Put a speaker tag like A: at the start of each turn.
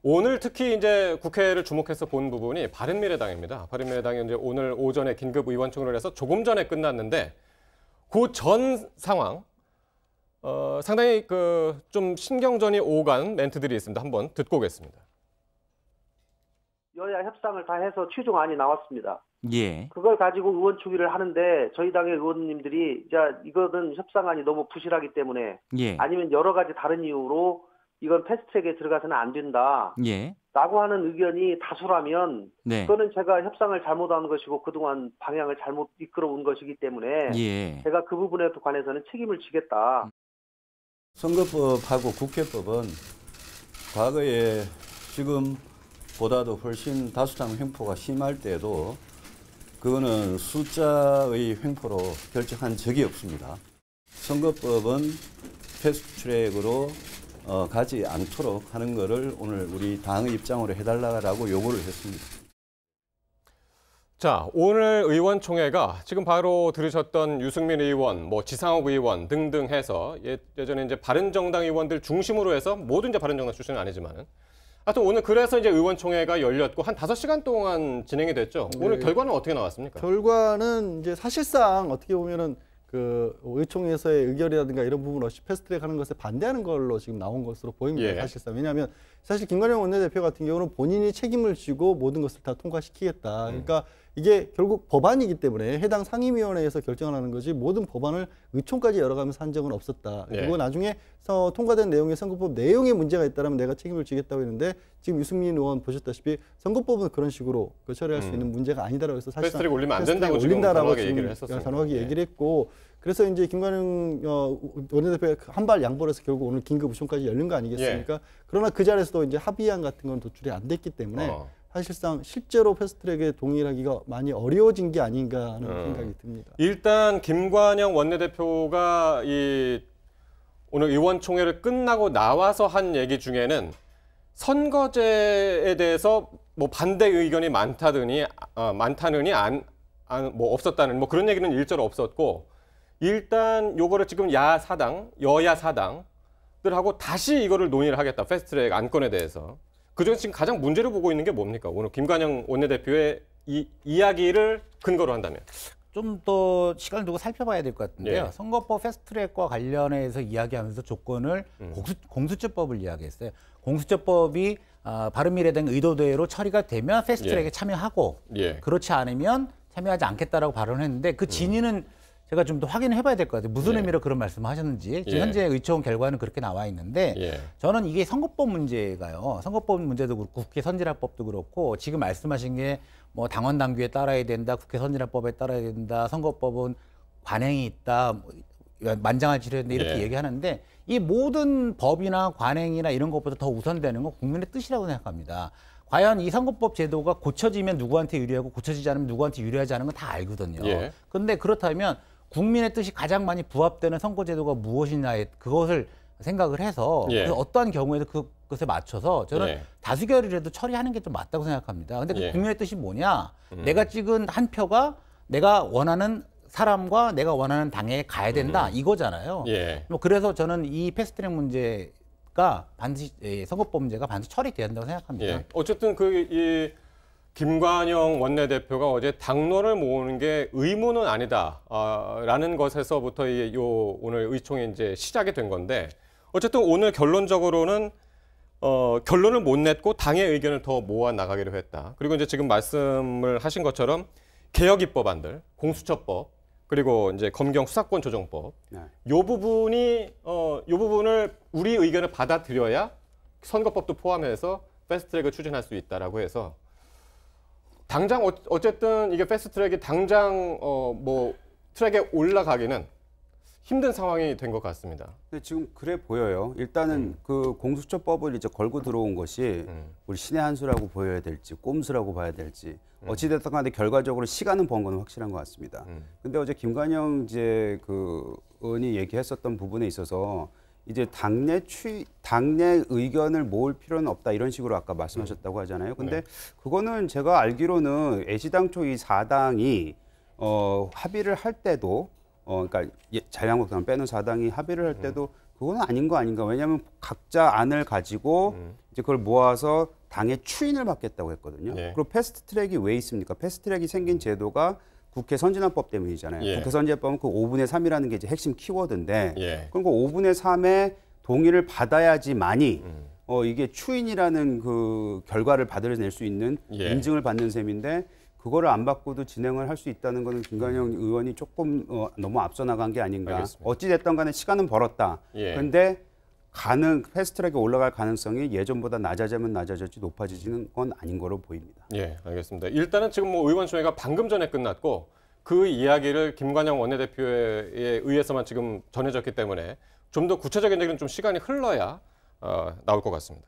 A: 오늘 특히 이제 국회를 주목해서 본 부분이 바른미래당입니다. 바른미래당이 이제 오늘 오전에 긴급 의원총회를 해서 조금 전에 끝났는데 그 전 상황 상당히 좀 신경전이 오간 멘트들이 있습니다. 한번 듣고 오겠습니다.
B: 여야 협상을 다 해서 최종안이 나왔습니다.
C: 예.
B: 그걸 가지고 의원 추기를 하는데 저희 당의 의원님들이 이거는 협상안이 너무 부실하기 때문에
C: 예.
B: 아니면 여러 가지 다른 이유로 이건 패스트트랙에 들어가서는 안 된다.
C: 예.
B: 라고 하는 의견이 다수라면
C: 네.
B: 그거는 제가 협상을 잘못한 것이고 그동안 방향을 잘못 이끌어온 것이기 때문에
C: 예.
B: 제가 그 부분에 관해서는 책임을 지겠다.
D: 선거법하고 국회법은 과거에 지금보다도 훨씬 다수당 횡포가 심할 때도 그거는 숫자의 횡포로 결정한 적이 없습니다. 선거법은 패스트트랙으로 가지 않도록 하는 것을 오늘 우리 당의 입장으로 해달라고 요구를 했습니다.
A: 자, 오늘 의원총회가 지금 바로 들으셨던 유승민 의원, 지상욱 의원 등등 해서 예전에 이제 바른정당 의원들 중심으로 해서 모두 이제 바른정당 출신은 아니지만은 하여튼 오늘 그래서 이제 의원총회가 열렸고 한 5시간 동안 진행이 됐죠.
E: 네.
A: 오늘 결과는 어떻게 나왔습니까?
E: 결과는 이제 사실상 어떻게 보면은 그 의총에서의 의결이라든가 이런 부분 없이 패스트트랙 하는 것에 반대하는 걸로 지금 나온 것으로 보입니다.
A: 예.
E: 사실상. 왜냐하면 사실 김관영 원내대표 같은 경우는 본인이 책임을 지고 모든 것을 다 통과시키겠다. 그러니까 이게 결국 법안이기 때문에 해당 상임위원회에서 결정을 하는 거지 모든 법안을 의총까지 열어가면서 한 적은 없었다.
A: 예.
E: 그리고 나중에 통과된 내용의 선거법 내용에 문제가 있다면 내가 책임을 지겠다고 했는데 지금 유승민 의원 보셨다시피 선거법은 그런 식으로 처리할 수 있는 문제가 아니다라고 해서 사실상
A: 패스트트랙 올리면 안 된다고 지금 단호하게 얘기를 했었습니다.
E: 단호하게 얘기를 했고 그래서 이제 김관영 원내대표가 한 발 양보를 해서 결국 오늘 긴급 의총까지 열린 거 아니겠습니까?
A: 예.
E: 그러나 그 자리에서도 이제 합의안 같은 건 도출이 안 됐기 때문에 사실상 실제로 패스트트랙에 동의하기가 많이 어려워진 게 아닌가 하는 생각이 듭니다.
A: 일단 김관영 원내대표가 오늘 의원총회를 끝나고 나와서 한 얘기 중에는 선거제에 대해서 반대 의견이 많다느니 없었다는 그런 얘기는 일절 없었고 일단 요거를 지금 여야 사당들하고 다시 이거를 논의를 하겠다. 패스트트랙 안건에 대해서. 그중에 지금 가장 문제를 보고 있는 게 뭡니까? 오늘 김관영 원내대표의 이 이야기를 근거로 한다면.
C: 좀 더 시간을 두고 살펴봐야 될 것 같은데요.
A: 예.
C: 선거법 패스트트랙과 관련해서 이야기하면서 조건을 공수처법을 이야기했어요. 공수처법이 바른미래당 의도대로 처리가 되면 패스트트랙에
A: 예.
C: 참여하고
A: 예.
C: 그렇지 않으면 참여하지 않겠다라고 발언을 했는데 그 진위는 제가 좀 더 확인해 봐야 될 것 같아요. 무슨
A: 예.
C: 의미로 그런 말씀을 하셨는지. 지금
A: 예.
C: 현재 의총 결과는 그렇게 나와 있는데
A: 예.
C: 저는 이게 선거법 문제가요. 선거법 문제도 그렇고 국회 선진화법도 그렇고 지금 말씀하신 게 당원 당규에 따라야 된다. 국회 선진화법에 따라야 된다. 선거법은 관행이 있다. 만장을 지려야 된다. 이렇게
A: 예.
C: 얘기하는데 이 모든 법이나 관행이나 이런 것보다 더 우선되는 건 국민의 뜻이라고 생각합니다. 과연 이 선거법 제도가 고쳐지면 누구한테 유리하고 고쳐지지 않으면 누구한테 유리하지 않은 건 다 알거든요.
A: 예.
C: 그런데 그렇다면 국민의 뜻이 가장 많이 부합되는 선거제도가 무엇이냐에 그것을 생각을 해서
A: 예.
C: 어떠한 경우에도 그것에 맞춰서 저는
A: 예.
C: 다수결이라도 처리하는 게 좀 맞다고 생각합니다. 근데 그
A: 예.
C: 국민의 뜻이 뭐냐? 내가 찍은 한 표가 내가 원하는 사람과 내가 원하는 당에 가야 된다 이거잖아요.
A: 예.
C: 그래서 저는 이 패스트트랙 문제가 반드시 선거법 문제가 반드시 처리돼야 한다고 생각합니다.
A: 예. 어쨌든 이 김관영 원내대표가 어제 당론을 모으는 게 의무는 아니다라는 것에서부터 오늘 의총이 이제 시작이 된 건데 어쨌든 오늘 결론적으로는 결론을 못 냈고 당의 의견을 더 모아 나가기로 했다. 그리고 이제 지금 말씀을 하신 것처럼 개혁 입법안들, 공수처법 그리고 이제 검경 수사권 조정법 요 부분을 우리 의견을 받아들여야 선거법도 포함해서 패스트트랙을 추진할 수 있다라고 해서. 당장 어쨌든 이게 패스트트랙이 당장 트랙에 올라가기는 힘든 상황이 된 것 같습니다.
F: 근데 지금 그래 보여요. 일단은 그 공수처법을 이제 걸고 들어온 것이 우리 신의 한 수라고 보여야 될지 꼼수라고 봐야 될지 어찌됐든 간에 결과적으로 시간은 번 건 확실한 것 같습니다. 근데 어제 김관영 그 의원이 얘기했었던 부분에 있어서 이제 당내 의견을 모을 필요는 없다 이런 식으로 아까 말씀하셨다고 하잖아요. 근데 그거는 제가 알기로는 애시당초 이 4당이 합의를 할 때도 그러니까 자유한국당 빼는 4당이 합의를 할 때도 그건 아닌 거 아닌가. 왜냐하면 각자 안을 가지고 이제 그걸 모아서 당의 추인을 받겠다고 했거든요.
A: 예.
F: 그리고 패스트트랙이 왜 있습니까? 패스트트랙이 생긴 제도가 국회 선진화법 때문이잖아요.
A: 예.
F: 국회 선진화법은 그 5분의 3이라는 게 이제 핵심 키워드인데
A: 예.
F: 그럼 그 5분의 3의 동의를 받아야지만이 이게 추인이라는 그 결과를 받아낼 수 있는
A: 예.
F: 인증을 받는 셈인데 그거를 안 받고도 진행을 할 수 있다는 거는 김관영 의원이 조금 너무 앞서 나간 게 아닌가.
A: 알겠습니다.
F: 어찌 됐든 간에 시간은 벌었다.
A: 예.
F: 그런데 패스트트랙에 올라갈 가능성이 예전보다 낮아지면 낮아졌지 높아지는 건 아닌 거로 보입니다.
A: 예, 알겠습니다. 일단은 지금 뭐 의원총회가 방금 전에 끝났고 그 이야기를 김관영 원내대표에 의해서만 지금 전해졌기 때문에 좀 더 구체적인 얘기는 좀 시간이 흘러야 나올 것 같습니다.